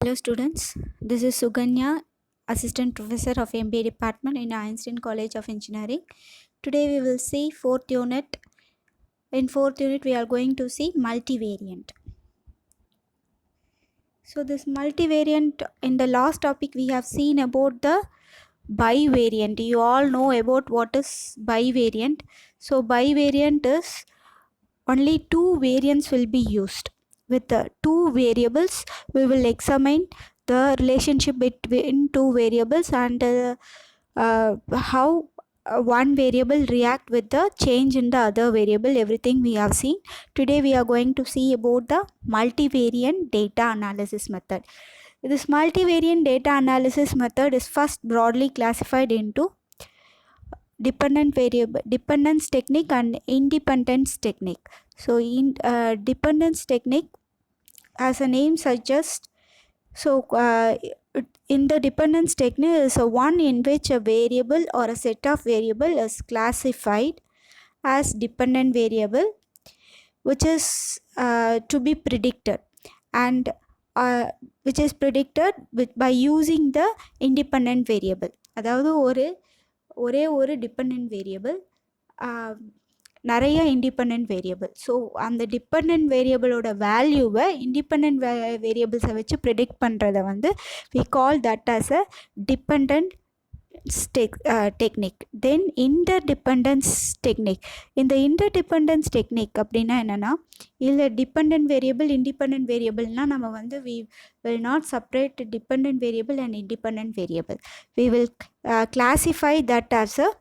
Hello students, this is Suganya, Assistant Professor of MBA Department in Einstein College of Engineering. Today we will see fourth unit. In fourth unit we are going to see multivariant. So this multivariant, in the last topic we have seen about the bivariant. You all know about what is bivariant. So bivariant is only two variants will be used. With the two variables, we will examine the relationship between two variables and how one variable react with the change in the other variable. Everything we have seen. Today we are going to see about the multivariant data analysis method. This multivariant data analysis method is first broadly classified into dependence technique and independence technique. So in dependence technique, as a name suggests, in the dependence technique is a one in which a variable or a set of variable is classified as dependent variable, which is to be predicted, and which is predicted by using the independent variable. அதாவது ஒரே ஒரு dependent variable, நிறைய independent variable. So அந்த dependent வேரியபிளோட வேல்யூவை independent வேரியபிள்ஸை வச்சு predict பண்ணுறதை வந்து we call that as a dependence technique. Then interdependence technique. இந்த இன்டர்டிபெண்டன்ஸ் டெக்னிக் அப்படின்னா என்னென்னா, இதில் டிபெண்ட் வேரியபிள் இண்டிபெண்ட் வேரியபிள்னால் நம்ம வந்து we will not separate dependent variable and independent variable. We will classify that as a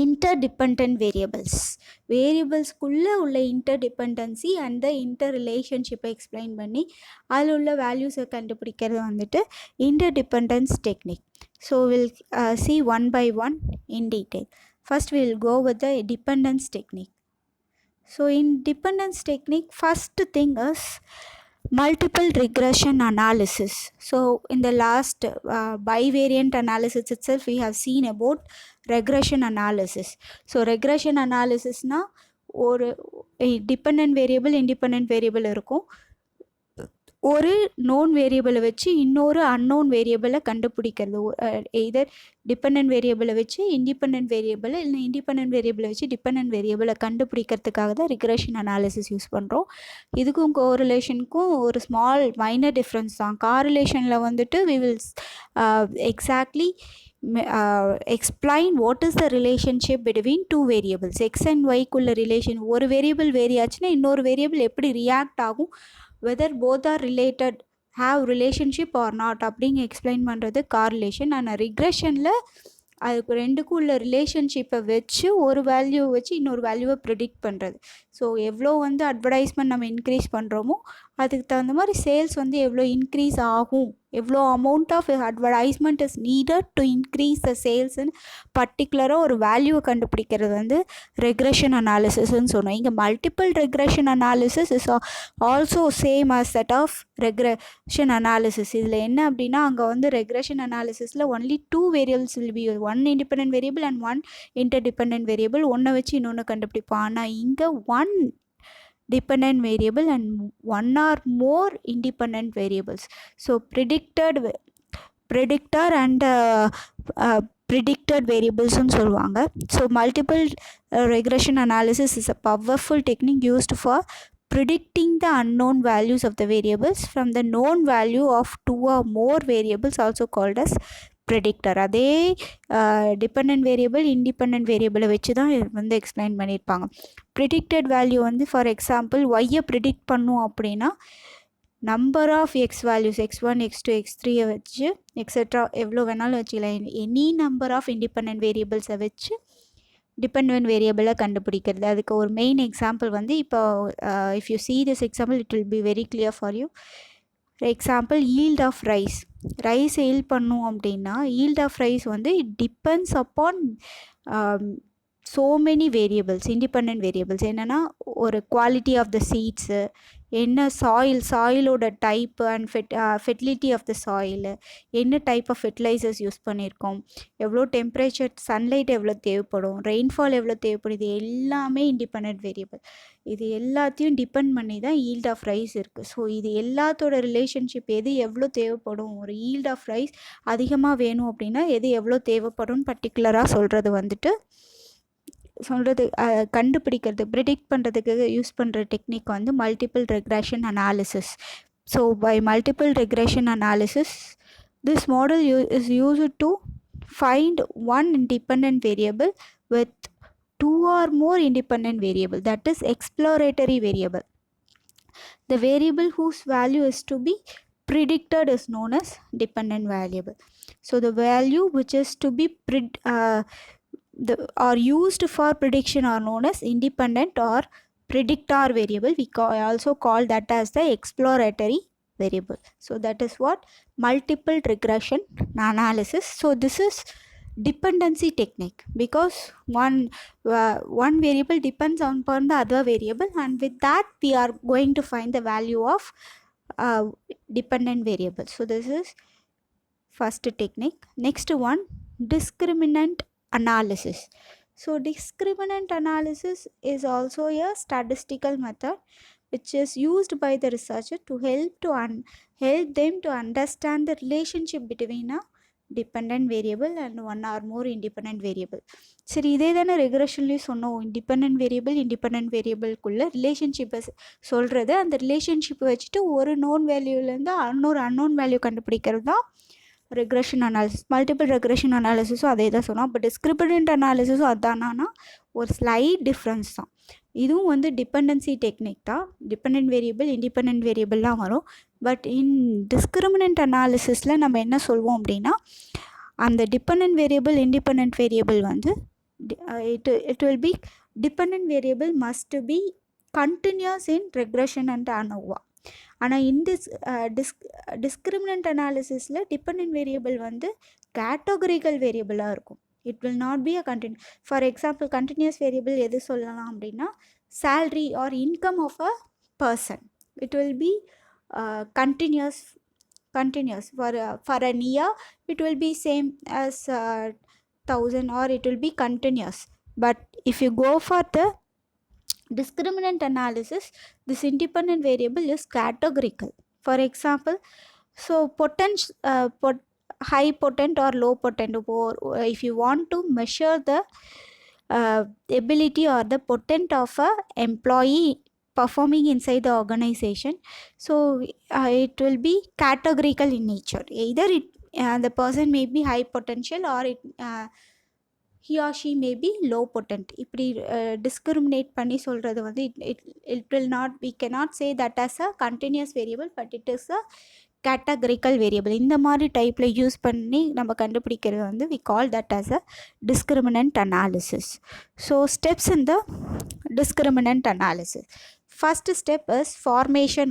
interdependent variables. வேரியபிள்ஸ்குள்ளே உள்ள interdependency அந்த இன்டர் ரிலேஷன்ஷிப்பை எக்ஸ்பிளைன் பண்ணி அதில் உள்ள வேல்யூஸை கண்டுபிடிக்கிறது வந்துட்டு interdependence technique. So will see one by one in detail. First we will go with the dependence technique. So in dependence technique, first thing is multiple regression analysis. So in the last bivariant analysis itself we have seen about regression analysis. So regression analysis na ஒரு dependent variable independent variable இருக்கும். ஒரு known வேரியபிளை வச்சு இன்னொரு unknown வேரியபிளை கண்டுபிடிக்கிறது. Either depend வேரியபிளை வச்சு independent வேரியபிளை, இல்லை independent வேரியபிளை வச்சு depend வேரியபிளை கண்டுபிடிக்கிறதுக்காக தான் ரிக்ரெஷன் அனாலிசிஸ் யூஸ் பண்ணுறோம். இதுக்கும் கோரிலேஷனுக்கும் ஒரு ஸ்மால் மைனர் டிஃப்ரென்ஸ் தான். காரிலேஷனில் வந்துட்டு we will exactly explain what is the relationship between two variables. X and ஒய்க்குள்ள ரிலேஷன், ஒரு வேரியபிள் வேரி ஆச்சுன்னா இன்னொரு வேரியபிள் எப்படி ரியாக்ட் ஆகும், whether both are related, have relationship or not அப்படிங்க எக்ஸ்பிளைன் பண்ணுறது கார்லேஷன். ஆனால் ரிக்ரெஷனில் அதுக்கு ரெண்டுக்கும் உள்ள ரிலேஷன்ஷிப்பை வச்சு ஒரு வேல்யூவை வச்சு இன்னொரு வேல்யூவை ப்ரிடிக்ட் பண்ணுறது. ஸோ எவ்வளோ வந்து அட்வர்டைஸ்மெண்ட் நம்ம இன்க்ரீஸ் பண்ணுறோமோ அதுக்கு தகுந்த மாதிரி சேல்ஸ் வந்து எவ்வளோ இன்க்ரீஸ் ஆகும், எவ்வளோ amount of advertisement is needed to increase the சேல்ஸ்ன்னு பர்டிகுலராக ஒரு வேல்யூவை கண்டுபிடிக்கிறது வந்து ரெக்ரெஷன் அனாலிசிஸ்ன்னு சொன்னோம். இங்கே multiple regression analysis is also same as that of regression analysis. இதில் என்ன அப்படின்னா, அங்கே வந்து ரெக்ரெஷன் அனாலிசிஸில் only two variables will be, one independent variable and one interdependent variable. ஒன்றை வச்சு இன்னொன்று கண்டுபிடிப்போம். ஆனால் இங்கே one dependent variable and one or more independent variables. So predictor and predicted variables ன்னு சொல்லுவாங்க. So multiple regression analysis is a powerful technique used for predicting the unknown values of the variables from the known value of two or more variables, also called as predictor. அதே depend variable independent வேரியபிளை வச்சு தான் வந்து explain பண்ணியிருப்பாங்க. Predicted value வந்து for example ஒய்யை predict பண்ணும் அப்படின்னா number of X values x1 x2 x3 வச்சு எக்ஸெட்ரா எவ்வளோ வேணாலும் வச்சுக்கலாம். எனி நம்பர் ஆஃப் இண்டிபெண்ட் வேரியபிள்ஸை வச்சு டிபெண்ட் வேரியபிளை கண்டுபிடிக்கிறது. அதுக்கு ஒரு மெயின் எக்ஸாம்பிள் வந்து இப்போ if you see this example it will be very clear for you. Example yield of rice. Rice yield பண்ணும் அப்படின்னா yield ஆஃப் ரைஸ் வந்து it depends upon so many variables, independent variables. என்னென்னா ஒரு quality of the seeds, என்ன சாயிலோட type and fertility of the soil, என்ன type of fertilizers use பண்ணியிருக்கோம், எவ்வளோ டெம்பரேச்சர், சன்லைட் எவ்வளோ தேவைப்படும், ரெயின்ஃபால் எவ்வளோ தேவைப்படும், இது எல்லாமே இண்டிபெண்ட் வேரியபிள். இது எல்லாத்தையும் டிபெண்ட் பண்ணி தான் ஈல்ட் ஆஃப் ரைஸ் இருக்குது. ஸோ இது எல்லாத்தோட ரிலேஷன்ஷிப், எது எவ்வளோ தேவைப்படும், ஒரு ஈல்ட் ஆஃப் ரைஸ் அதிகமாக வேணும் அப்படின்னா எது எவ்வளோ தேவைப்படும் பர்டிகுலராக கண்டுபிடிக்கிறது, ப்ரிடிக்ட் பண்ணுறதுக்கு யூஸ் பண்ணுற டெக்னிக் வந்து multiple regression analysis. So by multiple regression analysis this model is used to find one independent variable with two or more independent variable, that is exploratory variable. The variable whose value is to be predicted is known as dependent variable. So the value which is to be are used for prediction are known as independent or predictor variable. We also call that as the exploratory variable. So that is what multiple regression analysis. So this is dependency technique, because one variable depends upon the other variable, and with that we are going to find the value of dependent variable. So this is first technique. Next one, discriminant analysis. So discriminant analysis is also a statistical method which is used by the researcher to help them to understand the relationship between a dependent variable and one or more independent variable. சரி, இதே தானே ரெக்ரெஷன்லேயும் சொன்னோம். Independent வேரியபிள்குள்ள ரிலேஷன்ஷிப்பை சொல்கிறது, அந்த ரிலேஷன்ஷிப்பை வச்சுட்டு ஒரு நோன் வேல்யூலேருந்து இன்னொரு அன்னோன் வேல்யூ கண்டுபிடிக்கிறது தான் ரெக்ரெஷன் அனாலிசிஸ். மல்டிபிள் ரெக்ரெஷன் அனாலிசிஸும் அதே தான் சொன்னோம். பட் டிஸ்கிரிமினன்ட் அனாலிசிஸும் அதானா ஒரு ஸ்லைட் டிஃப்ரென்ஸ் தான். இதுவும் வந்து டிபெண்டன்சி டெக்னிக் தான். டிபெண்டன்ட் வேரியபிள், இண்டிபெண்ட் வேரியபிள்லாம் வரும். பட் இன் டிஸ்கிரிமினன்ட் அனாலிசிஸில் நம்ம என்ன சொல்வோம் அப்படின்னா, அந்த டிபெண்டன்ட் வேரியபிள், இண்டிபெண்ட் வேரியபிள் வந்து it will be dependent variable must be continuous in regression and ANOVA. ஆனால் டிஸ்கிரிமினன்ட் அனாலிசிஸில் டிபெண்டன்ட் வேரியபிள் வந்து கேட்டகரிக்கல் வேரியபிளாக இருக்கும். It will not be a for example continuous variable எது சொல்லலாம் அப்படின்னா, salary or income of a person. It will be continuous for an year. It will be same as 1000, or it will be continuous. But if you go for the discriminant analysis, this independent variable is categorical. For example, so high potent or low potent, or if you want to measure the ability or the potent of a employee performing inside the organization, so it will be categorical in nature. Either the person may be high potential, or he or she may be low potent. இப்படி discriminate பண்ணி சொல்கிறது வந்து it will not, we cannot say that as a continuous variable, but it is a categorical variable. இந்த மாதிரி டைப்பில் use பண்ணி நம்ம கண்டுபிடிக்கிறது வந்து we call that as a discriminant analysis. So steps in the discriminant analysis. First step is formulation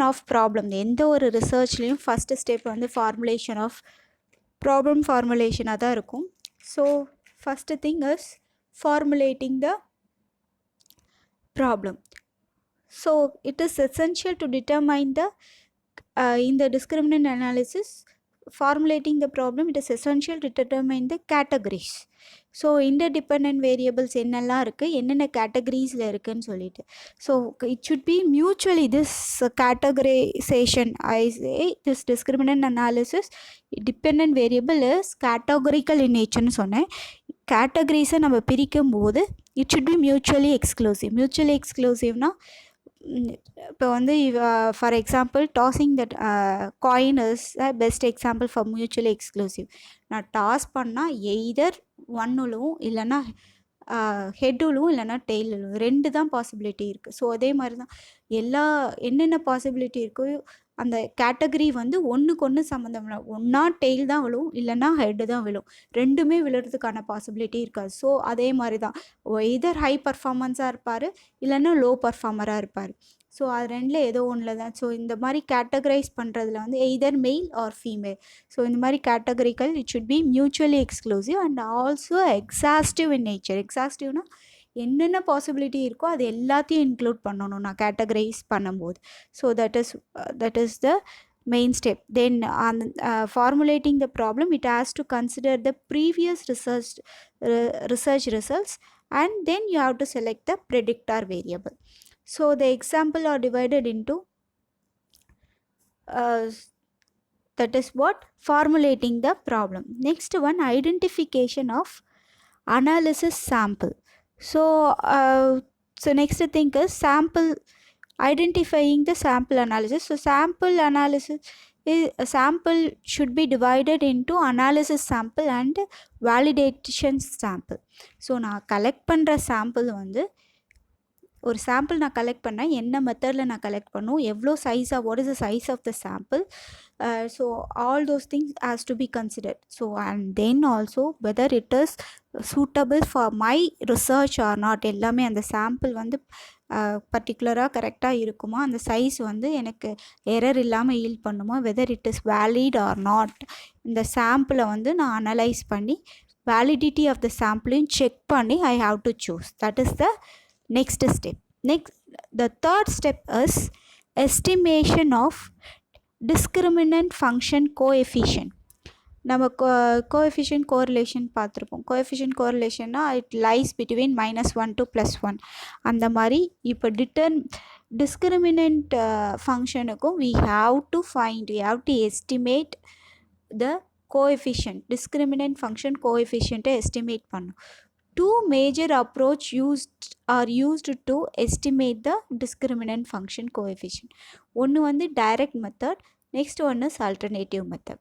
of problem. எந்த ஒரு ரிசர்ச்லேயும் first step வந்து formulation of problem formulationாக தான் இருக்கும். So first thing is formulating the problem. So it is essential to determine the in the discriminant analysis, formulating the problem, it is essential to determine the categories. So interdependent variables என்னெல்லாம் இருக்குது, என்னென்ன கேட்டகரிஸில் இருக்குதுன்னு சொல்லிட்டு. So it should be mutually this categorization, I say this discriminant analysis depend variable is categorical in நேச்சர்னு சொன்னேன். கேட்டகரிஸை நம்ம பிரிக்கும் போது இட் ஷுட் பி மியூச்சுவலி எக்ஸ்க்ளூசிவ்னா, இப்போ வந்து for example tossing that coin is the best example for mutually exclusive. நான் டாஸ் பண்ணால் எய்தர் ஒன்னுலும் இல்லைன்னா ஹெட்டுலும் இல்லைன்னா டெய்லும், ரெண்டு தான் பாசிபிலிட்டி இருக்குது. ஸோ அதே மாதிரி தான் என்னென்ன பாசிபிலிட்டி இருக்கோ அந்த கேட்டகரி வந்து ஒன்றுக்கு ஒன்று சம்மந்தம் இல்லை. ஒன்றா டெய்ல் தான் விழும், இல்லைன்னா ஹெட்டு தான் விழும், ரெண்டுமே விழுறதுக்கான பாசிபிலிட்டி இருக்காது. ஸோ அதே மாதிரி தான் எதர் ஹை பர்ஃபார்மன்ஸாக இருப்பார், இல்லைன்னா லோ பர்ஃபார்மராக இருப்பார். ஸோ அது ரெண்டில் ஏதோ ஒன்றில் தான். ஸோ இந்த மாதிரி கேட்டகரைஸ் பண்ணுறதுல வந்து either male or female. So இந்த மாதிரி categorical it should be mutually exclusive and also exhaustive in nature. எக்ஸாஸ்டிவ்னா என்னென்ன பாசிபிலிட்டி இருக்கோ அது எல்லாத்தையும் இன்க்ளூட் பண்ணணும் நான் கேட்டகரைஸ் பண்ணும்போது. So that is the main step. Then on formulating the problem, it has to consider the previous research results, and then you have to select the predictor variable. So the example are divided into that is what formulating the problem. Next one, identification of analysis sample. So next thing is sample, identifying the sample analysis. So sample analysis is a sample should be divided into analysis sample and validation sample. So நான் collect பண்ணுற sample வந்து ஒரு sample நான் collect பண்ணேன், என்ன மெத்தடில் நான் collect பண்ணும், எவ்வளோ சைஸாக, what is the size of the sample. So all those things has to be considered. So and then also whether it is suitable for my research or not. எல்லாமே அந்த சாம்பிள் வந்து பர்டிகுலராக கரெக்டாக இருக்குமா, அந்த சைஸ் வந்து எனக்கு எரர் இல்லாமல் ஈல்ட் பண்ணுமா, whether it is valid or not. இந்த சாம்பிளை வந்து நான் அனலைஸ் பண்ணி வேலிடிட்டி ஆஃப் த சாம்பிளையும் செக் பண்ணி I have to choose. That is the next step. The third step is estimation of discriminant function coefficient. நம்ம கோஎஃபிஷியன்ட் கோரிலேஷன் பார்த்துருப்போம். Coefficient கோரிலேஷன்னா இட் லைஸ் பிட்வீன் -1 to +1. அந்த மாதிரி இப்போ டிஸ்கிரிமினன்ட் ஃபங்க்ஷனுக்கும் we have to estimate the coefficient, discriminant function coefficient estimate பண்ணும். Two major approach are used to estimate the discriminant function coefficient. ஒன்று வந்து direct method, next one is alternative method.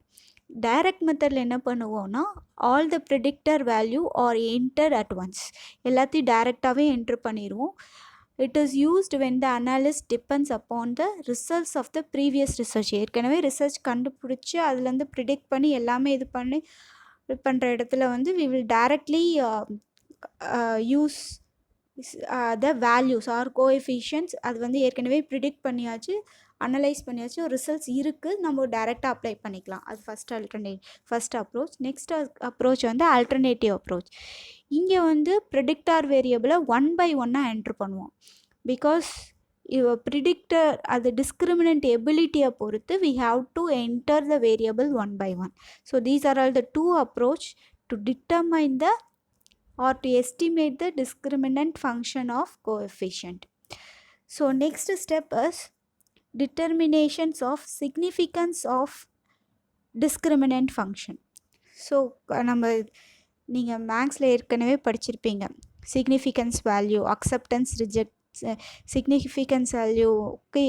direct மெத்தடில் என்ன பண்ணுவோம்னா all the predictor value are enter at once, எல்லாத்தையும் டைரெக்டாகவே enter பண்ணிடுவோம். It is used when the analysis depends upon the results of the previous research. ஏற்கனவே research கண்டுபிடிச்சி அதுலேருந்து predict பண்ணி எல்லாமே இது பண்ணுற இடத்துல வந்து we will directly use the values or coefficients. அது வந்து ஏற்கனவே ப்ரிடிக்ட் பண்ணியாச்சு, அனலைஸ் பண்ணியாச்சு, ரிசல்ட்ஸ் இருக்குது, நம்ம டைரெக்டாக அப்ளை பண்ணிக்கலாம். அது ஃபஸ்ட் அப்ரோச். நெக்ஸ்ட் அப்ரோச் வந்து ஆல்டர்னேட்டிவ் அப்ரோச். இங்கே வந்து ப்ரெடிக்டார் வேரியபிளை 1 by 1 என்ட்ரு பண்ணுவோம். பிகாஸ் ப்ரிடிக்டர் அது டிஸ்கிரிமினன்ட் எபிலிட்டியை பொறுத்து we have to enter the variable 1 by 1. So these are all the two approach to determine the or to estimate the discriminant function of coefficient. So next step is determinations of significance of discriminant function. So நீங்கள் மேக்ஸில் ஏற்கனவே படிச்சிருப்பீங்க. Significance value, acceptance, reject. Significance வேல்யூக்கு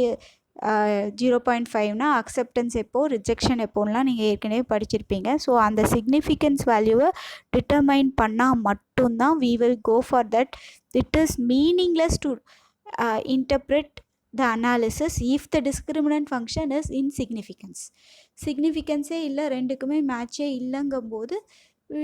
0.5னா acceptance எப்போ, rejection எப்போலாம் நீங்கள் ஏற்கனவே படிச்சிருப்பீங்க. ஸோ அந்த சிக்னிஃபிகன்ஸ் வேல்யூவை டிட்டர்மைன் பண்ணால் மட்டும்தான் we will go for that. It is meaningless to interpret the analysis if the discriminant function is insignificance. சிக்னிஃபிகன்ஸே இல்லை, ரெண்டுக்குமே மேட்சே இல்லைங்கும்போது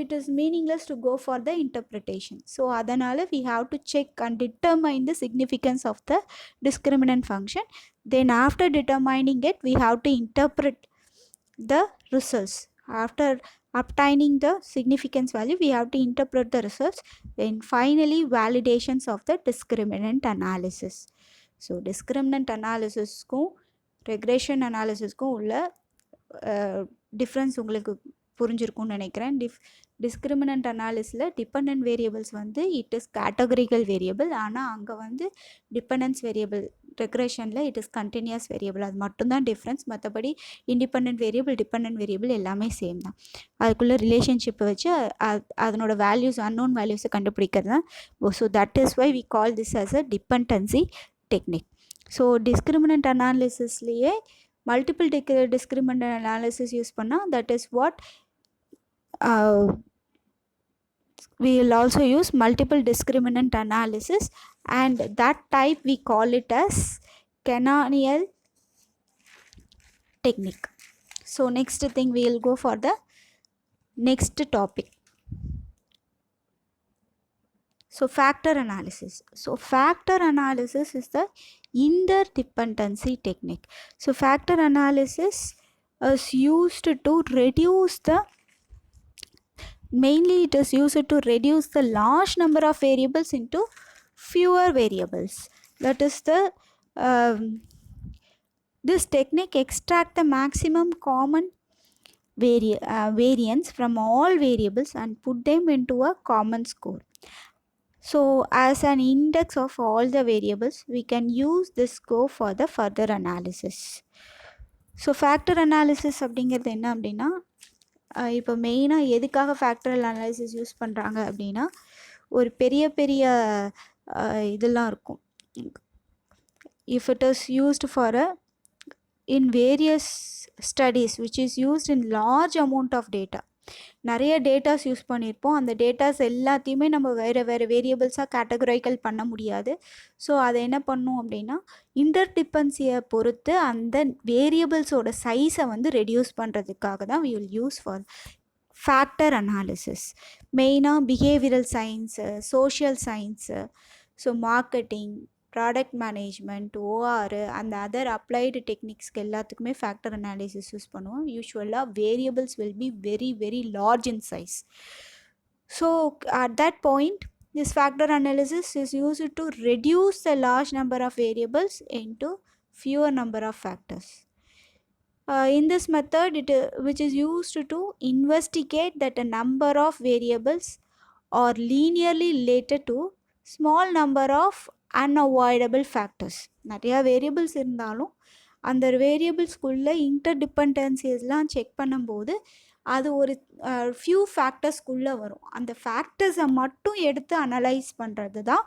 it is meaningless to go for the interpretation. So அதனால் we have to check and determine the significance of the discriminant function. Then after determining it we have to interpret the results. After obtaining the significance value we have to interpret the results. Then finally validations of the discriminant analysis. So discriminant analysisக்கும் regression analysisக்கும் உள்ள difference உங்களுக்கு புரிஞ்சிருக்கும்னு நினைக்கிறேன். Discriminant அனாலிஸில் dependent variables வந்து it is categorical variable, ஆனால் அங்கே வந்து dependence variable. ரெக்ரெஷனில் இட் இஸ் கண்டினியூஸ் வேரியபிள். அது மட்டும்தான் டிஃப்ரென்ஸ். மற்றபடி இண்டிபெண்டன்ட் வேரியபிள், டிபெண்டன்ட் வேரியபிள் எல்லாமே சேம் தான். அதுக்குள்ளே ரிலேஷன்ஷிப்பை வச்சு அதனோட வேல்யூஸ், அன்னோன் வேல்யூஸை கண்டுபிடிக்கிறது தான். So that is why we call this as a dependency technique. So discriminant அனாலிசிஸ்லேயே மல்டிபிள் டிஸ்கிரிமினன்ட் அனாலிசிஸ் யூஸ் பண்ணால் that is what we will also use multiple discriminant analysis, and that type we call it as canonical technique. So next thing we will go for the next topic. So factor analysis. So factor analysis is the interdependency technique. So factor analysis is used to reduce the, mainly it is used to reduce the large number of variables into fewer variables. That is the this technique extract the maximum common variance from all variables and put them into a common score. So as an index of all the variables, we can use this score for the further analysis. So factor analysis அப்படிங்கிறது என்ன அப்படின்னா, இப்போ மெயினாக எதுக்காக factorial analysis use பண்ணுறாங்க அப்படின்னா, ஒரு பெரிய பெரிய இதெல்லாம் இருக்கும். If it is used for in various studies which is used in large amount of data, நிறைய டேட்டாஸ் யூஸ் பண்ணியிருப்போம். அந்த டேட்டாஸ் எல்லாத்தையுமே நம்ம வேறு வேறு வேரியபிள்ஸாக கேட்டகரைக்கல் பண்ண முடியாது. ஸோ அதை என்ன பண்ணோம் அப்படின்னா, இன்டர்டிபென்சியை பொறுத்து அந்த வேரியபிள்ஸோட சைஸை வந்து ரெடியூஸ் பண்ணுறதுக்காக தான் we will use for factor analysis. மெயினாக behavioural science, social science, so marketing, product management, or அந்த அதர் அப்ளைடு டெக்னிக்ஸ்க்கு எல்லாத்துக்குமே ஃபேக்டர் அனாலிசிஸ் யூஸ் பண்ணுவோம். யூஸ்வலாக variables will be very very large in size. So at that point this factor analysis is used to reduce the large number of variables into fewer number of factors. In this method, which is used to investigate that a number of variables are linearly related to small number of unavoidable factors. நிறையா variables இருந்தாலும் அந்த வேரியபிள்ஸ்குள்ளே இன்டர்டிபெண்டன்சிஸ்லாம் check பண்ணும்போது அது ஒரு few ஃபேக்டர்ஸ்குள்ளே வரும். அந்த ஃபேக்டர்ஸை மட்டும் எடுத்து அனலைஸ் பண்ணுறது தான்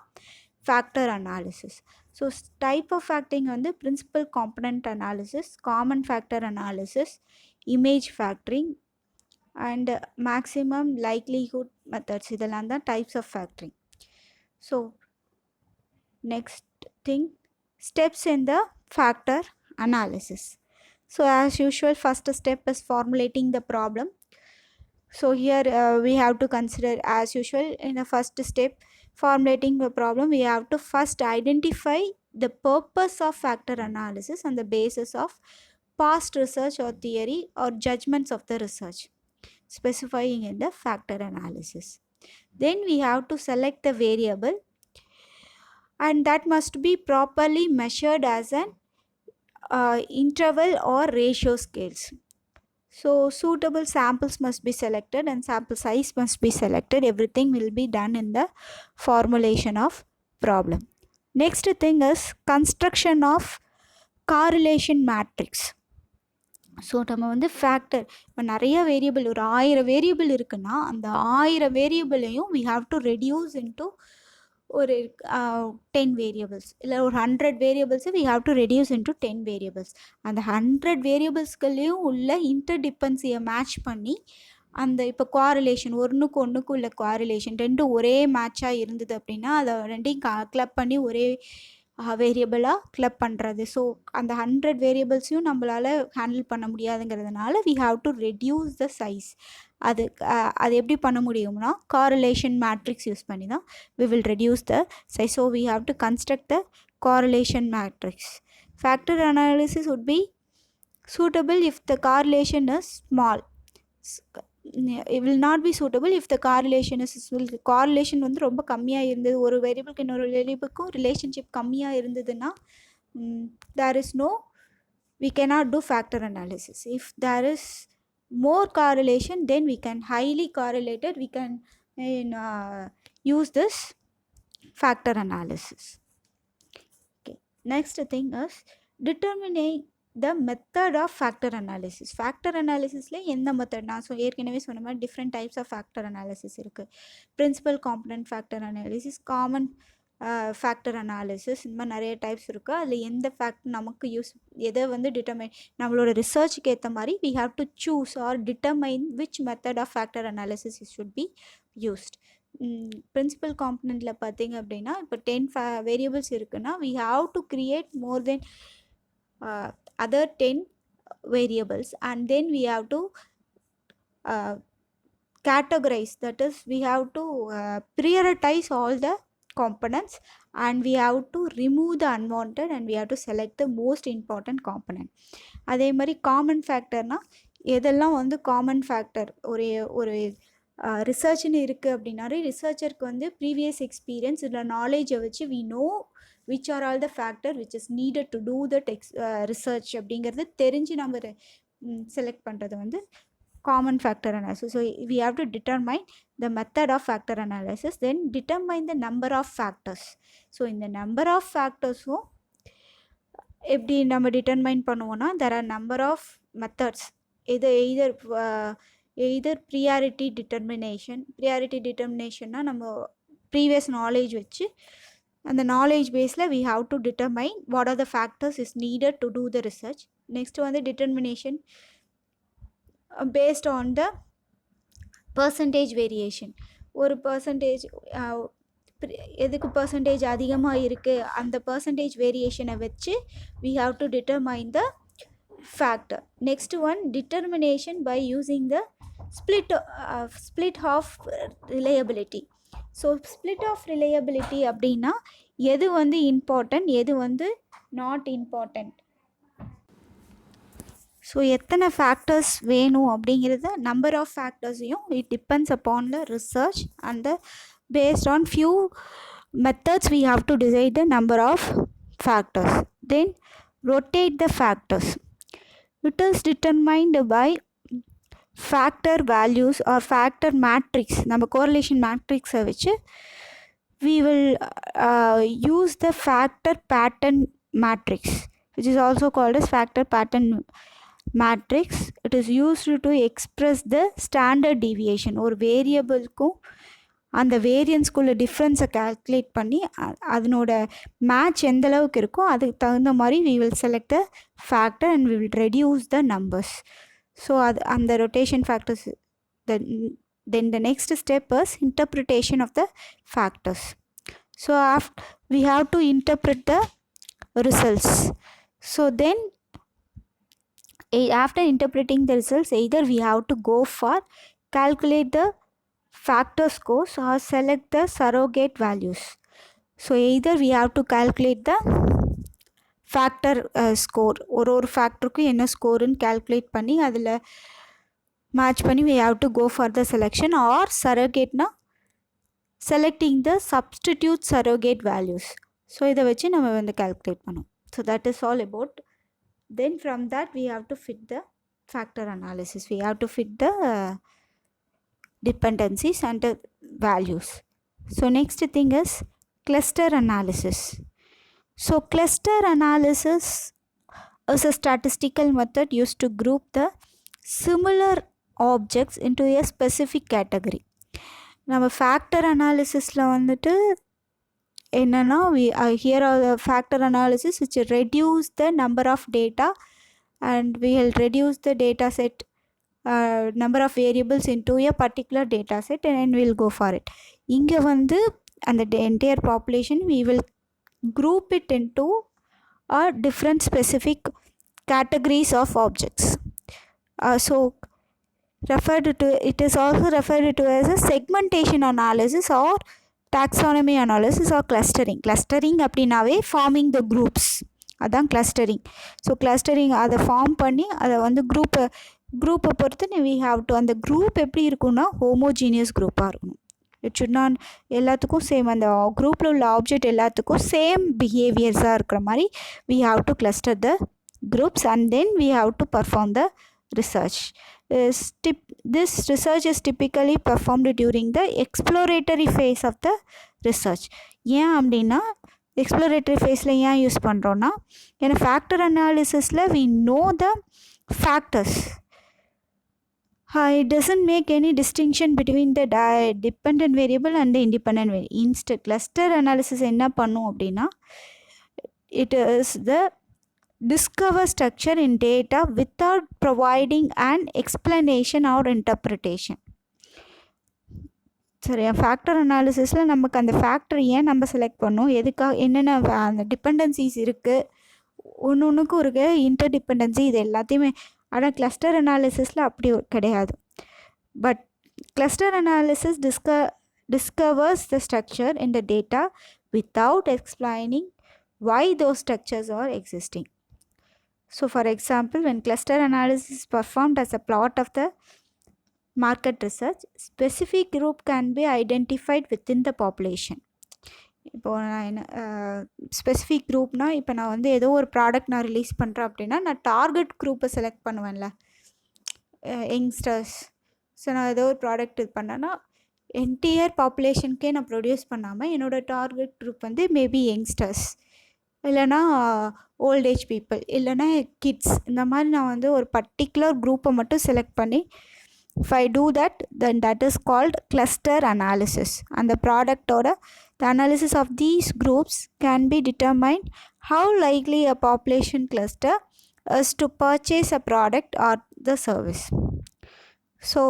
factor analysis. So type of factoring வந்து principal component analysis, common factor analysis, image factoring and maximum likelihood methods, இதெல்லாம் தான் types of factoring. So next thing, steps in the factor analysis. So as usual, first step is formulating the problem. So here we have to consider, as usual, in the first step formulating the problem, we have to first identify the purpose of factor analysis on the basis of past research or theory or judgments of the research, specifying in the factor analysis. Then we have to select the variable, and that must be properly measured as an interval or ratio scales. So suitable samples must be selected and sample size must be selected. Everything will be done in the formulation of problem. Next thing is construction of correlation matrix. So நம்ம வந்து factor, இப்போ நிறைய variable, ஒரு 1000 variable இருக்குன்னா அந்த 1000 வேரியபிளையும் we have to reduce into ஒரு 10 variables, இல்லை ஒரு 100 வேரியபிள்ஸை we have to reduce into 10 variables. அந்த 100 வேரியபிள்ஸ்களையும் உள்ள இன்டர்டிபென்சியை மேட்ச் பண்ணி அந்த இப்போ குவாரிலேஷன், ஒன்றுக்கு உள்ள குவாரிலேஷன் ரெண்டும் ஒரே மேட்சாக இருந்தது அப்படின்னா அதை ரெண்டையும் கிளப் பண்ணி ஒரே வேரியபிளாக கிளப் பண்ணுறது. ஸோ அந்த 100 வேரியபிள்ஸையும் நம்மளால் ஹேண்டில் பண்ண முடியாதுங்கிறதுனால we have to reduce the size. அது எப்படி பண்ண முடியும்னா correlation matrix யூஸ் பண்ணி தான் we will reduce the size. So we have to construct the correlation matrix. Factor analysis would be suitable if the correlation is small. It will not be suitable if the correlation is correlation வந்து ரொம்ப கம்மியாக இருந்தது, ஒரு வேரியபிளுக்கு இன்னொரு வேரியபிளுக்கும் relationship கம்மியாக இருந்ததுன்னா there is no, we cannot do factor analysis. If there is more correlation, then we can highly correlated, we can use this factor analysis. Okay, next thing is determining the method of factor analysis. Factor analysisல எந்த method, நான் ஏற்கனவே சொன்ன மாதிரி different types of factor analysis இருக்குது. Principal component factor analysis, common factor analysis, இந்த மாதிரி நிறைய types இருக்குது. அதில் எந்த ஃபேக்டர் நமக்கு எதை வந்து டிட்டர்மைன், நம்மளோட ரிசர்ச்சுக்கு ஏற்ற மாதிரி we have to choose or determine which method of factor analysis should be used. Principal காம்பனண்ட்டில் பார்த்தீங்க அப்படின்னா இப்போ 10 வேரியபிள்ஸ் இருக்குன்னா we have to create more than other 10 variables, and then we have to categorize, that is we have to prioritize all the components and we have to remove the unwanted and we have to select the most important component. அதே மாதிரி common ஃபேக்டர்னால் எதெல்லாம் வந்து common factor ஒரு ரிசர்ச்னு இருக்குது அப்படின்னாலே ரிசர்ச்சருக்கு வந்து previous experience இல்லை நாலேஜை வச்சு we know which are all the factor which is needed to do that research அப்படிங்கிறது தெரிஞ்சு நம்ம செலக்ட் பண்ணுறது வந்து common factor analysis. So we have to determine the method of factor analysis, then determine the number of factors. So in the number of factors எப்படி நம்ம determine பண்ணுவோம்னா there are number of methods. either priority determinationனா நம்ம previous knowledge வச்சு அந்த knowledge baseல we have to determine what are the factors is needed to do the research. Next வந்து determination based on the percentage variation. ஒரு percentage எதுக்கு percentage அதிகமாக இருக்குது அந்த percentage variationனை வச்சு we have to determine the factor. Next one, determination by using the split of reliability. So split of reliability அப்படின்னா எது வந்து important எது வந்து not important. ஸோ எத்தனை ஃபேக்டர்ஸ் வேணும் அப்படிங்கிறது நம்பர் ஆஃப் ஃபேக்டர்ஸையும் it depends upon the research and the based on few methods we have to decide the number of factors. Then rotate the factors. It is determined by factor values or factor matrix. நம்ம correlation மேட்ரிக்ஸை வச்சு we will use the factor pattern matrix, which is also called as factor pattern matrix. It is used to express the standard deviation. ஒரு வேரியபிள்க்கும் அந்த வேரியன்ஸ்குள்ள டிஃப்ரென்ஸை calculate பண்ணி அதனோட match எந்த அளவுக்கு இருக்கோ அதுக்கு தகுந்த மாதிரி we will select the factor and we will reduce the numbers. So அது அந்த rotation factors. Then the next step is interpretation of the factors. So we have to interpret the results. So then after interpreting the results, either we have to go for calculate the factor scores or select the surrogate values. So either we have to calculate the factor score, ஒரு ஃபேக்டருக்கு என்ன ஸ்கோருன்னு calculate பண்ணி அதில் match பண்ணி we have to go for the selection, or surrogate na selecting the substitute surrogate values. So இதை வச்சு நம்ம வந்து calculate பண்ணோம். So that is all about. Then from that we have to fit the factor analysis. We have to fit the dependencies and the values. So next thing is cluster analysis. So cluster analysis is a statistical method used to group the similar objects into a specific category. நம்ம factor அனாலிசிஸில் வந்துட்டு என்னென்னா here are the factor analysis which reduce the number of data and we will reduce the data set number of variables into a particular data set and we'll go for it. இங்கே வந்து அந்த entire population we will group it into a different specific categories of objects. So it is also referred to as a segmentation analysis or taxonomy analysis or clustering. Clustering அப்படின்னாவே forming the groups, அதான் clustering. So clustering அதை form பண்ணி அதை வந்து குரூப்பை பொறுத்து we have to அந்த group எப்படி இருக்குன்னா homogeneous குரூப்பாக இருக்கணும். இட் ஷுட் நாட் எல்லாத்துக்கும் சேம், அந்த குரூப்பில் உள்ள ஆப்ஜெக்ட் எல்லாத்துக்கும் சேம் பிஹேவியர்ஸாக இருக்கிற மாதிரி we have to cluster the groups and then we have to perform the research. This research is typically performed during the exploratory phase of the research. ஏன் அப்படின்னா exploratory ஃபேஸில் ஏன் யூஸ் பண்ணுறோன்னா ஏன்னா factor அனாலிசிஸில் we know the factors. It doesn't make any distinction between the dependent variable and the independent variable. Instead cluster analysis என்ன பண்ணும் அப்படின்னா it is the discover structure in data without providing an explanation or interpretation. சரியா? Factor அனாலிசிஸில் நமக்கு அந்த factor ஏன் நம்ம select பண்ணோம், எதுக்காக, என்னென்ன அந்த டிபெண்டன்சிஸ் இருக்குது, ஒன்றுக்கும் இருக்குது இன்டர் டிபெண்டன்சி, இது எல்லாத்தையுமே. ஆனால் கிளஸ்டர் அனாலிசிஸில் அப்படி கிடையாது. But Cluster analysis discovers the structure in the data without explaining why those structures are existing. So for example, when cluster analysis is performed as a plot of the market research, specific group can be identified within the population. இப்போ நான் என்ன specific குரூப்னால், இப்போ நான் வந்து ஏதோ ஒரு product நான் release பண்ணுறேன் அப்படின்னா, நான் டார்கெட் குரூப்பை செலக்ட் பண்ணுவேன்ல, யங்ஸ்டர்ஸ். ஸோ நான் ஏதோ ஒரு ப்ராடக்ட் இது பண்ணேன்னா, என்டையர் பாப்புலேஷனுக்கே நான் ப்ரொடியூஸ் பண்ணாமல் என்னோடய டார்கெட் குரூப் வந்து மேபி யங்ஸ்டர்ஸ், இல்லைனா ஓல்ட் ஏஜ் பீப்புள், இல்லைனா கிட்ஸ், இந்த மாதிரி நான் வந்து ஒரு பர்டிகுலர் குரூப்பை மட்டும் செலக்ட் பண்ணி, if I do that, then that is called cluster analysis. And the product or the analysis of these groups can be determined how likely a population cluster is to purchase a product or the service. So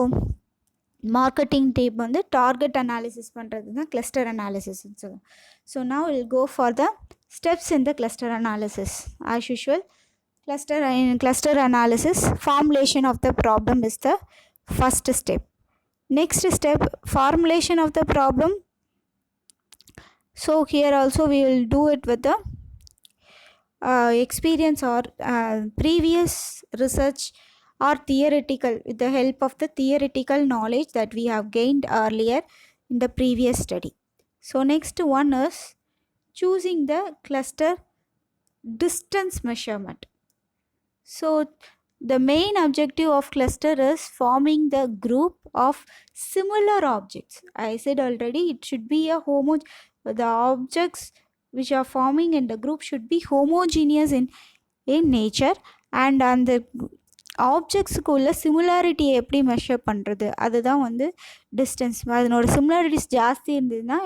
marketing team வந்து target analysis பண்ணுறது தான் cluster analysis. So now we'll go for the steps in the cluster analysis. As usual, cluster analysis, formulation of the problem is the first step. Next step, formulation of the problem. So here also we will do it with the experience or previous research or theoretical, with the help of the theoretical knowledge that we have gained earlier in the previous study. So next one is choosing the cluster distance measurement. So the main objective of cluster is forming the group of similar objects. I said already, it should be a the objects which are forming in the group should be homogeneous in nature, and the ஆப்ஜெக்ட்ஸுக்கு உள்ள சிமிலாரிட்டியை எப்படி measure பண்ணுறது, அதுதான் வந்து distance. அதனோட similarities ஜாஸ்தி இருந்ததுன்னா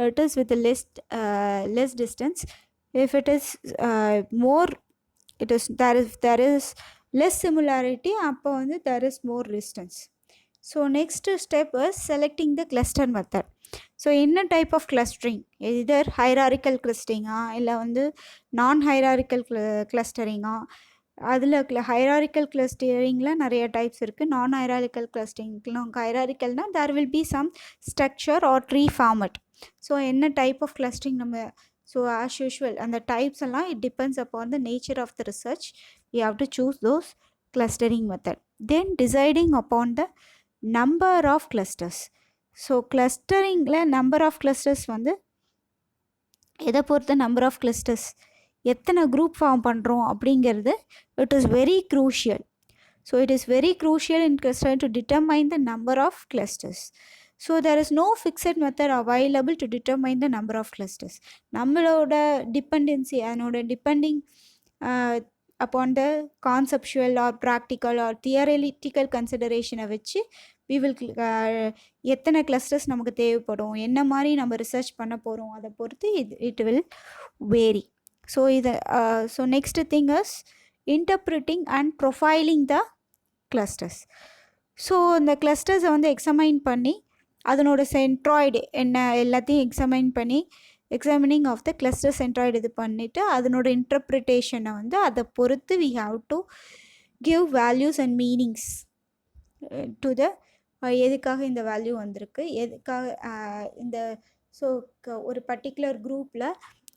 it is with less distance. If it is more, there is less similarity, அப்போ வந்து there is more distance. So next step is selecting the cluster method. So என்ன type of clustering, either hierarchical clustering இல்லை வந்து நான் hierarchical clustering. அதில் hierarchical clusteringல நிறைய types இருக்குது. நான் hierarchical clustering, hierarchicalனா there will be some structure or tree format. So என்ன type of clustering நம்ம, ஸோ as usual அந்த டைப்ஸ் எல்லாம் it depends upon the nature of the research. We have to choose those clustering method. Then deciding upon the number of clusters. So கிளஸ்டரிங்கில் number of clusters வந்து எதை பொறுத்த number of clusters, எத்தனை group form பண்ணுறோம் அப்படிங்கிறது it is very crucial. So it is very crucial in cluster to determine the number of clusters. So there is no fixed method available to determine the number of clusters. நம்மளோட dependency, அதனோட depending upon the conceptual or practical or theoretical consideration வச்சு we will எத்தனை clusters நமக்கு தேவைப்படும், என்ன மாதிரி நம்ம research பண்ண போகிறோம், அதை பொறுத்து it will vary. So next thing is interpreting and profiling the clusters. So இந்த கிளஸ்டர்ஸை வந்து எக்ஸமைன் பண்ணி அதனோட சென்ட்ராய்டு என்ன எல்லாத்தையும் எக்ஸமைன் பண்ணி examining of the cluster centroid இது பண்ணிவிட்டு அதனோட இன்டர்ப்ரிட்டேஷனை வந்து அதை பொறுத்து we have to give values and meanings to the எதுக்காக இந்த வேல்யூ வந்திருக்கு, எதுக்காக இந்த. ஸோ ஒரு பர்டிகுலர் குரூப்பில்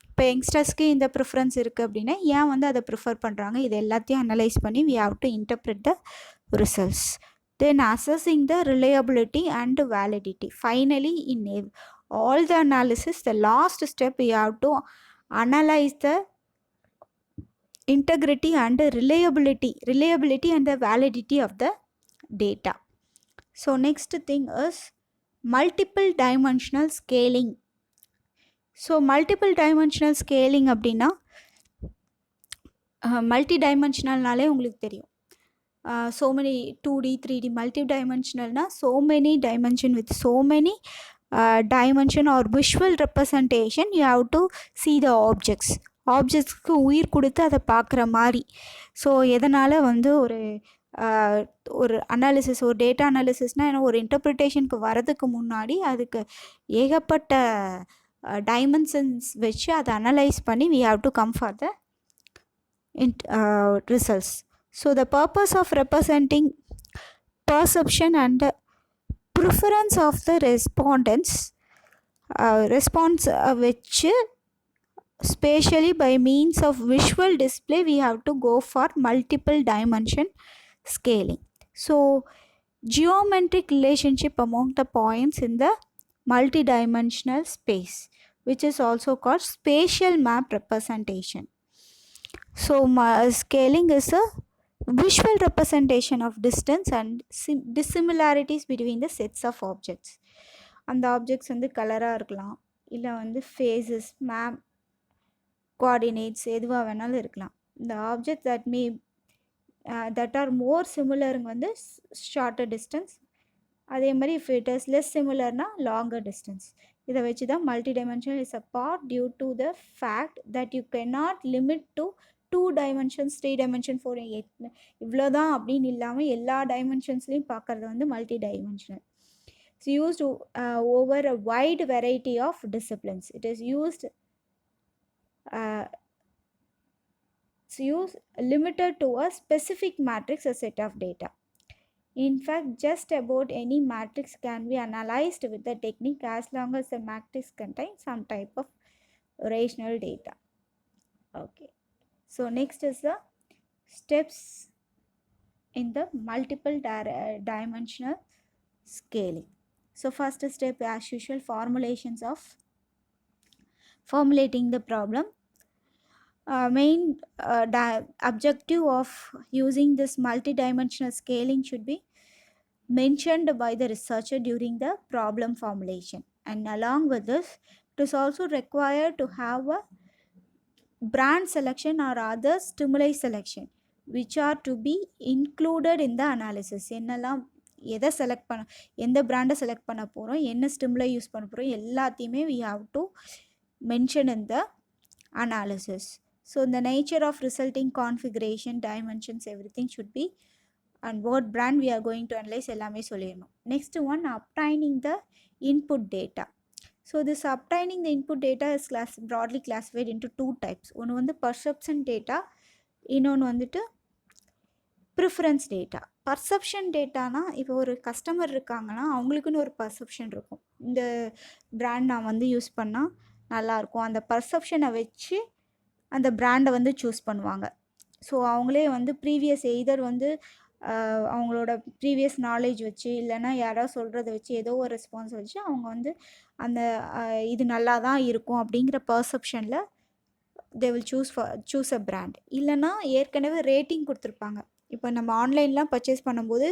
இப்போ யங்ஸ்டர்ஸ்க்கு இந்த ப்ரிஃபரன்ஸ் இருக்குது அப்படின்னா ஏன் வந்து அதை ப்ரிஃபர் பண்ணுறாங்க, இது எல்லாத்தையும் அனலைஸ் பண்ணி we have to interpret the results. Then assessing the reliability and validity. Finally, in all the analysis, the last step we have to analyze the integrity and reliability and the validity of the data. So next thing is multiple dimensional scaling. So multiple dimensional scaling அப்படின்னா multi டைமென்ஷனல்னாலே உங்களுக்கு தெரியும். So many 2D 3D multi-dimensionalனா so many dimension with so many dimension or visual representation you have to see the objectsக்கு உயிர் கொடுத்து அதை பார்க்குற மாதிரி. So எதனால் வந்து ஒரு அனாலிசிஸ், ஒரு டேட்டா அனாலிசிஸ்னால் ஏன்னா ஒரு இன்டர்ப்ரிட்டேஷனுக்கு வரதுக்கு முன்னாடி அதுக்கு ஏகப்பட்ட டைமென்ஷன்ஸ் வச்சு அதை அனலைஸ் பண்ணி we have to come for the results. So the purpose of representing perception and preference of the respondents response which spatially by means of visual display we have to go for multiple dimension scaling. So geometric relationship among the points in the multidimensional space, which is also called spatial map representation. So scaling is a visual representation of distance and dissimilarities between the sets of objects. அந்த objects வந்து கலராக இருக்கலாம், இல்லை வந்து faces map coordinates எதுவாக வேணாலும் இருக்கலாம். இந்த ஆப்ஜெக்ட் தட் ஆர் மோர் சிமிலருங்க வந்து ஷார்ட்டர் டிஸ்டன்ஸ், அதே மாதிரி இஃப் இட் இஸ் லெஸ் சிமிலர்னா லாங்கர் டிஸ்டன்ஸ். இதை வச்சு தான் multi dimensional is a part due to the fact that you cannot limit to 2 dimensions 3 dimension 4 இவ்வளோதான் அப்படின்னு இல்லாமல் எல்லா டைமென்ஷன்ஸ்லையும் பார்க்குறது வந்து multi dimensional. It's used over a wide variety of disciplines. It is used limited to a specific matrix, a set of data. In fact, just about any matrix can be analyzed with the technique as long as the matrix contains some type of rational data. Okay. So next is the steps in the multiple dimensional scaling. So first step, as usual, formulating the problem. Main objective of using this multidimensional scaling should be mentioned by the researcher during the problem formulation, and along with this it is also required to have a brand selection or other stimuli selection which are to be included in the analysis. என்னெல்லாம் எதை select பண்ண, எந்த பிராண்டை select பண்ண போகிறோம், என்ன ஸ்டிமுலை use பண்ண போகிறோம், எல்லாத்தையுமே we have to mention in the analysis. So the nature of resulting configuration, dimensions, everything should be, and what brand we are going to analyze எல்லாமே சொல்லிடணும். Next one, obtaining the input data. So this obtaining the input data is broadly classified into 2 types. ஒன்று வந்து perception data, இன்னொன்று வந்துட்டு preference data. Perception டேட்டானா இப்போ ஒரு customer இருக்காங்கன்னா அவங்களுக்குன்னு ஒரு பர்செப்ஷன் இருக்கும், இந்த பிராண்ட் நான் வந்து யூஸ் பண்ணால் நல்லாயிருக்கும், அந்த பர்செப்ஷனை வச்சு அந்த பிராண்டை வந்து சூஸ் பண்ணுவாங்க. ஸோ அவங்களே வந்து ப்ரீவியஸ் எய்தர் வந்து அவங்களோட ப்ரீவியஸ் நாலேஜ் வச்சு இல்லைன்னா யாராவது சொல்கிறத வச்சு ஏதோ ஒரு ரெஸ்பான்ஸ் வச்சு அவங்க வந்து அந்த இது நல்லா தான் இருக்கும் அப்படிங்கிற பர்செப்ஷனில் they will choose a brand. இல்லைன்னா ஏற்கனவே ரேட்டிங் கொடுத்துருப்பாங்க. இப்போ நம்ம ஆன்லைன்லாம் பர்ச்சேஸ் பண்ணும்போது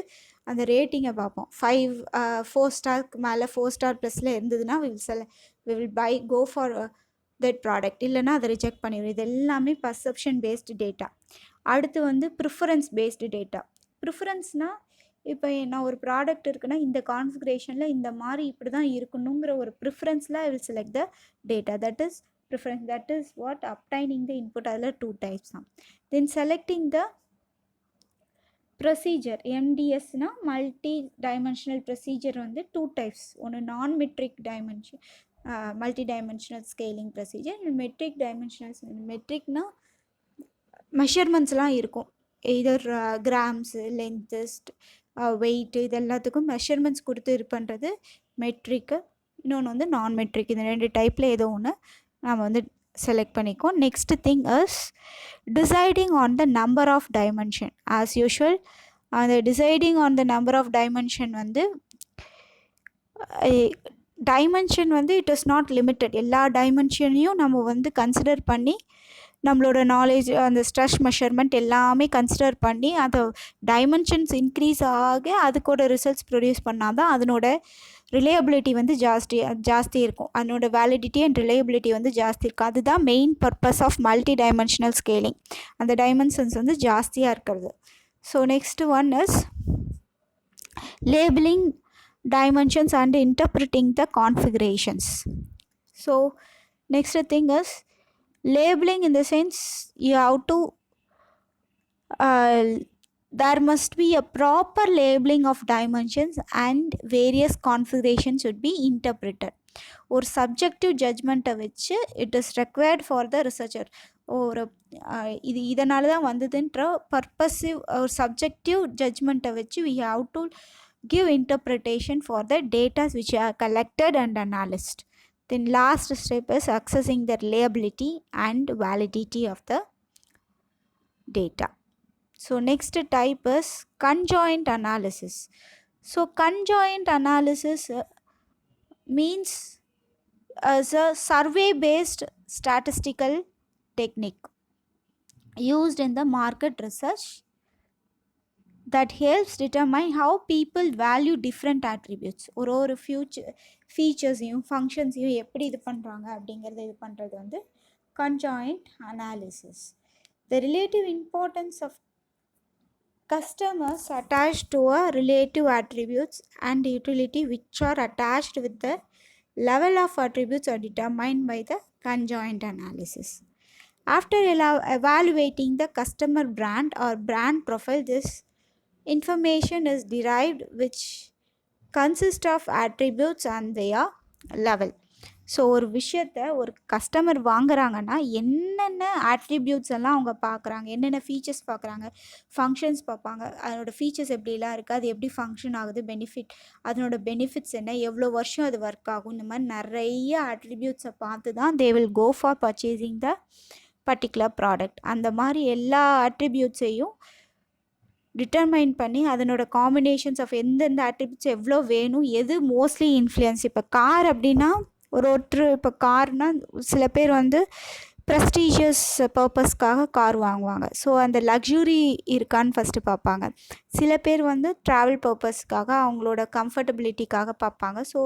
அந்த ரேட்டிங்கை பார்ப்போம், 4 ஸ்டாருக்கு மேலே 4 ஸ்டார் ப்ளஸில் இருந்ததுன்னா we will go for that product, இல்லைன்னா அதை ரிஜெக்ட் பண்ணிடுவோம். இது எல்லாமே பர்செப்ஷன் பேஸ்டு டேட்டா. அடுத்து வந்து ப்ரிஃபரன்ஸ் பேஸ்டு டேட்டா. ப்ரிஃபரன்ஸ்னால் இப்போ நான் ஒரு ப்ராடக்ட் இருக்குன்னா இந்த கான்ஃபிகரேஷனில் இந்த மாதிரி இப்படி தான் இருக்கணுங்கிற ஒரு ப்ரிஃபரன்ஸில் I will select the data. That is preference. That is what obtaining the input. அதில் 2 டைப்ஸ் தான். Then selecting the procedure. எம்டிஎஸ்னா மல்டி டைமென்ஷனல் ப்ரொசீஜர் வந்து 2 டைப்ஸ். ஒன்று non metric dimension multi dimensional scaling procedure, metric dimensional. மெட்ரிக்னா மெஷர்மெண்ட்ஸ்லாம் இருக்கும், either grams, லென்த்தஸ், weight, இது எல்லாத்துக்கும் மெஷர்மெண்ட்ஸ் கொடுத்து இது பண்ணுறது மெட்ரிக்கு. இன்னொன்று வந்து நான் மெட்ரிக். இந்த 2 டைப்பில் ஏதோ ஒன்று நம்ம வந்து செலக்ட் பண்ணிக்கோம். Next thing is deciding on the number of dimension. As usual அந்த deciding on the number of dimension வந்து டைமென்ஷன் வந்து இட் இஸ் நாட் லிமிட்டட். எல்லா டைமென்ஷனையும் நம்ம வந்து கன்சிடர் பண்ணி நம்மளோட நாலேஜ் அந்த ஸ்ட்ரெஸ் மெஷர்மெண்ட் எல்லாமே கன்சிடர் பண்ணி அந்த டைமென்ஷன்ஸ் இன்க்ரீஸ் ஆக அதுக்கோட ரிசல்ட்ஸ் ப்ரொடியூஸ் பண்ணால் தான் அதனோட ரிலையபிலிட்டி வந்து ஜாஸ்தி இருக்கும், அதனோட வேலிடிட்டி அண்ட் ரிலையபிலிட்டி வந்து ஜாஸ்தி இருக்கும். அதுதான் main purpose of multi dimensional scaling, அந்த டைமென்ஷன்ஸ் வந்து ஜாஸ்தியாக இருக்கிறது. So next one is labeling dimensions and interpreting the configurations. So next thing is labeling, in the sense you have to there must be a proper labeling of dimensions and various configurations should be interpreted. ஒரு subjective ஜட்ஜ்மெண்ட்டை வச்சு it is required for the researcher. ஒரு இதனால தான் வந்ததுன்ற purposive ஒரு subjective ஜட்ஜ்மெண்ட்டை வச்சு we have to give interpretation for the data which are collected and analyzed. Then last step is assessing the reliability and validity of the data. So next type is conjoint analysis. So conjoint analysis means as a survey based statistical technique used in the market research that helps determine how people value different attributes. ஒரு ஃபீச்சர்ஸையும் ஃபங்க்ஷன்ஸையும் எப்படி இது பண்ணுறாங்க அப்படிங்கிறத இது பண்ணுறது வந்து conjoint analysis. The relative importance of customers attached to a relative attributes and utility which are attached with the level of attributes are determined by the conjoint analysis. After evaluating the customer brand or brand profile, this information is derived which consists of attributes and their level. So ஒரு விஷயத்தை ஒரு customer வாங்குறாங்கன்னா என்னென்ன attributes எல்லாம் அவங்க பார்க்குறாங்க, என்னென்ன features பார்க்குறாங்க, functions பார்ப்பாங்க, அதனோட ஃபீச்சர்ஸ் எப்படிலாம் இருக்குது, அது எப்படி ஃபங்க்ஷன் ஆகுது, அதனோட பெனிஃபிட்ஸ் என்ன, எவ்வளோ வருஷம் அது ஒர்க் ஆகும், இந்த மாதிரி நிறைய ஆட்ரிபியூட்ஸை பார்த்து தான் they will go for purchasing the particular product. அந்த மாதிரி எல்லா ஆட்ரிபியூட்ஸையும் டிட்டர்மைன் பண்ணி அதனோட காம்பினேஷன்ஸ் ஆஃப் எந்தெந்த ஆட்ரிபியூட்ஸ் எவ்வளோ வேணும், எது மோஸ்ட்லி இன்ஃப்ளூயன்ஸ். இப்போ கார் அப்படின்னா இப்போ கார்னால் சில பேர் வந்து ப்ரெஸ்டீஜியஸ் பர்பஸ்க்காக கார் வாங்குவாங்க. ஸோ அந்த லக்ஸுரி இருக்கான்னு ஃபஸ்ட்டு பார்ப்பாங்க. சில பேர் வந்து ட்ராவல் பர்பஸ்க்காக அவங்களோட கம்ஃபர்டபிலிட்டிக்காக பார்ப்பாங்க. So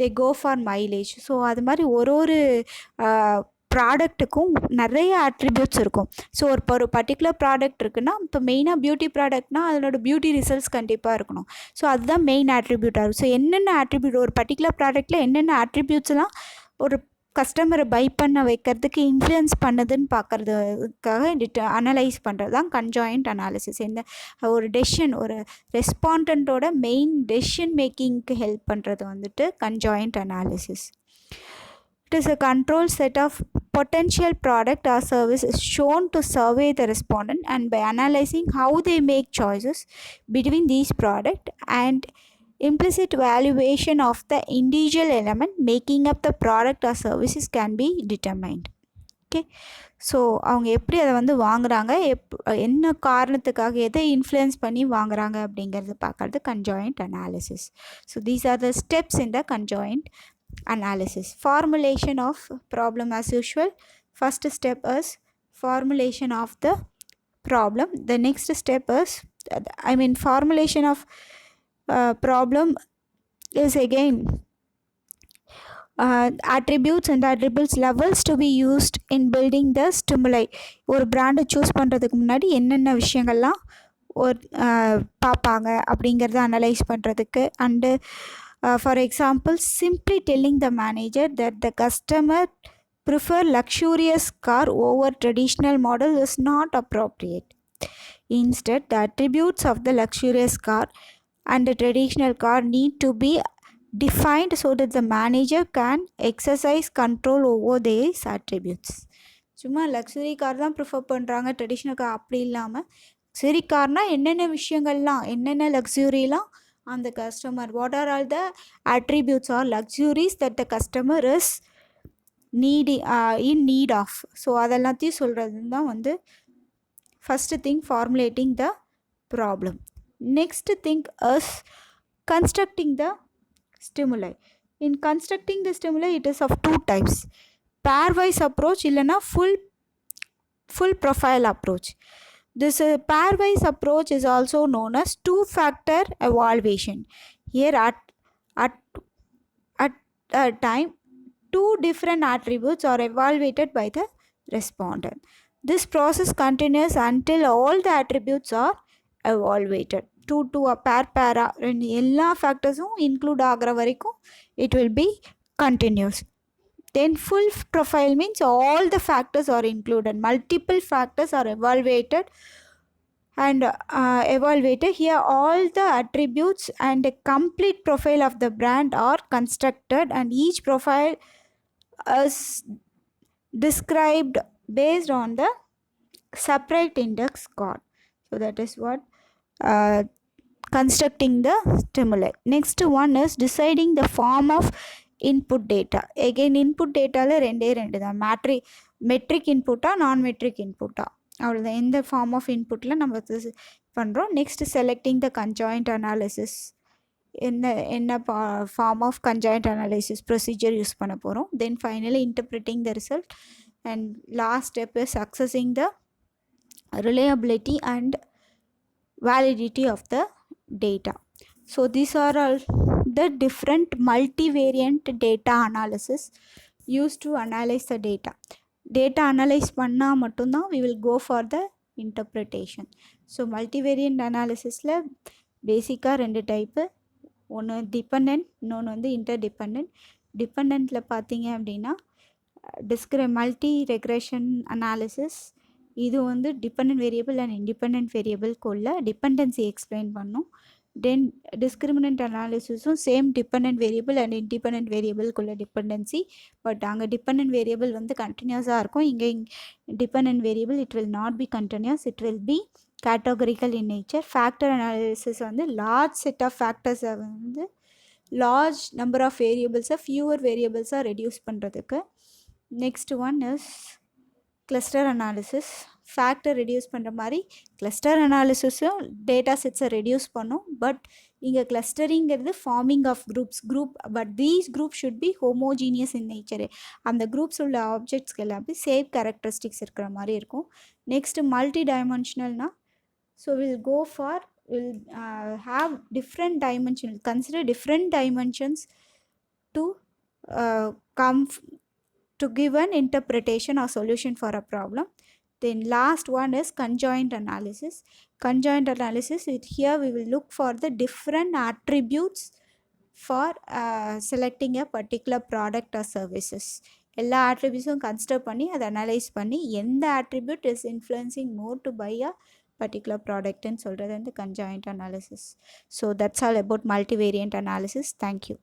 they go for mileage. So அது மாதிரி ஒரு ப்ராடக்ட்டுக்கும் நிறைய அட்ரிபியூட்ஸ் இருக்கும். ஸோ ஒரு பர்டிகுலர் ப்ராடக்ட் இருக்குன்னா, இப்போ மெயினாக பியூட்டி ப்ராடக்ட்னால் அதனோட பியூட்டி ரிசல்ட்ஸ் கண்டிப்பாக இருக்கணும். ஸோ அதுதான் மெயின் ஆட்ரிபியூட்டாக இருக்கும். ஸோ என்னென்ன ஆட்ரிபியூட் ஒரு பர்டிகுலர் ப்ராடக்ட்டில் என்னென்ன ஆட்ரிபியூட்ஸ்லாம் ஒரு கஸ்டமரை பை பண்ண வைக்கிறதுக்கு இன்ஃப்ளூயன்ஸ் பண்ணுதுன்னு பார்க்குறதுக்காக அனலைஸ் பண்ணுறது தான் கன்ஜாயிண்ட் அனாலிசிஸ். ஒரு ஒரு ரெஸ்பாண்டண்ட்டோட மெயின் டெசிஷன் மேக்கிங்க்கு ஹெல்ப் பண்ணுறது வந்துட்டு conjoint analysis. It is a controlled set of potential product or service is shown to survey the respondent, and by analyzing how they make choices between these product and implicit valuation of the individual element making up the product or services can be determined. Okay, so அவங்க எப்படி அதை வந்து வாங்குகிறாங்க, என்ன காரணத்துக்காக எதை influence பண்ணி வாங்குகிறாங்க அப்படிங்கிறது பார்க்கறது conjoint analysis. So these are the steps in the conjoint analysis. Formulation of problem as usual. First step is formulation of the problem. The next step is formulation of problem is again attributes and attributes levels to be used in building the stimuli. ஒரு பிராண்டை choose பண்ணுறதுக்கு முன்னாடி என்னென்ன விஷயங்கள்லாம் பார்ப்பாங்க அப்படிங்கிறத analyse பண்ணுறதுக்கு. And for example, simply telling the manager that the customer prefer luxurious car over traditional model is not appropriate. Instead, the attributes of the luxurious car and the traditional car need to be defined so that the manager can exercise control over these attributes. சும்மா luxury car தான் prefer பண்ணுறாங்க, traditional car அப்படி இல்லாமல் luxury கார்னால் என்னென்ன விஷயங்கள்லாம், என்னென்ன லக்ஸுரிலாம் அந்த customer, what are all the attributes or luxuries that the customer is in need of. So அதெல்லாத்தையும் சொல்கிறது தான் வந்து first thing formulating the problem. Next thing is constructing the stimuli. In constructing the stimuli, it is of two types: pairwise approach இல்லைன்னா full profile approach. This pairwise approach is also known as two-factor evaluation. Here at a time, two different attributes are evaluated by the respondent. This process continues until all the attributes are evaluated. Two a pair எல்லா ஃபேக்டர்ஸும் include ஆகிற வரைக்கும் it will be continuous. Then full profile means all the factors are included. Multiple factors are evaluated. Here all the attributes and a complete profile of the brand are constructed, and each profile is described based on the separate index score. So that is what constructing the stimuli. Next one is deciding the form of input data. Again input data ரெண்டு தான், metric input non-metric input அவ்வளோதான். எந்த form of இன்புட்டில் நம்ம பண்ணுறோம். Next selecting the conjoint analysis, என்ன form of conjoint analysis procedure use பண்ண போகிறோம். Then finally interpreting the result and last step is அக்சஸிங் the reliability and validity of the data. So these are all the different multivariant data analysis used to analyze the data. Data analyze பண்ணா மட்டும்தான் we will go for the interpretation. So multivariant analysisல பேசிக்காக ரெண்டு type, ஒன்று depend, இன்னொன்று வந்து interdependent. டிபெண்டில் பார்த்தீங்க அப்படின்னா multi regression analysis, இது வந்து டிபெண்ட் வேரியபிள் அண்ட் இண்டிபெண்ட் வேரியபிள்குள்ள டிபெண்டன்சி எக்ஸ்பிளைன் பண்ணும். தென் டிஸ்கிரிமினன்ட் அனாலிசிஸும் same depend variable and independent வேரியபிள்குள்ள டிபெண்டன்சி, பட் அங்கே டிபெண்ட் வேரியபிள் வந்து கண்டினியூஸாக இருக்கும். இங்கே depend variable it will not be continuous, it will be categorical in nature. Factor analysis வந்து லார்ஜ் செட் ஆஃப் ஃபேக்டர்ஸை வந்து லார்ஜ் நம்பர் ஆஃப் வேரியபிள்ஸை ஃபியூவர் வேரியபிள்ஸாக ரெடியூஸ் பண்ணுறதுக்கு. Next one is cluster analysis. Factor reduce பண்ணுற மாதிரி கிளஸ்டர் அனாலிசிஸும் டேட்டா செட்ஸை ரெடியூஸ் பண்ணும். பட் இங்கே கிளஸ்டரிங்கிறது forming of group, but these group should be homogeneous in nature. அந்த குரூப்ஸ் உள்ள ஆப்ஜெக்ட்ஸ்க்கு எல்லாமே சேம் கேரக்டரிஸ்டிக்ஸ் இருக்கிற மாதிரி இருக்கும். நெக்ஸ்ட்டு மல்டி டைமென்ஷனல்னா, so will have different dimensions, consider different dimensions to come to give an interpretation or solution for a problem. Then last one is conjoint analysis. Conjoint analysis, here we will look for the different attributes for selecting a particular product or services. எல்லா attributesum consider பண்ணி அதை analyse பண்ணி எந்த attribute is influencing more to buy a particular product ன்னு சொல்கிறது வந்து conjoint analysis. So that's all about multivariant analysis. Thank you.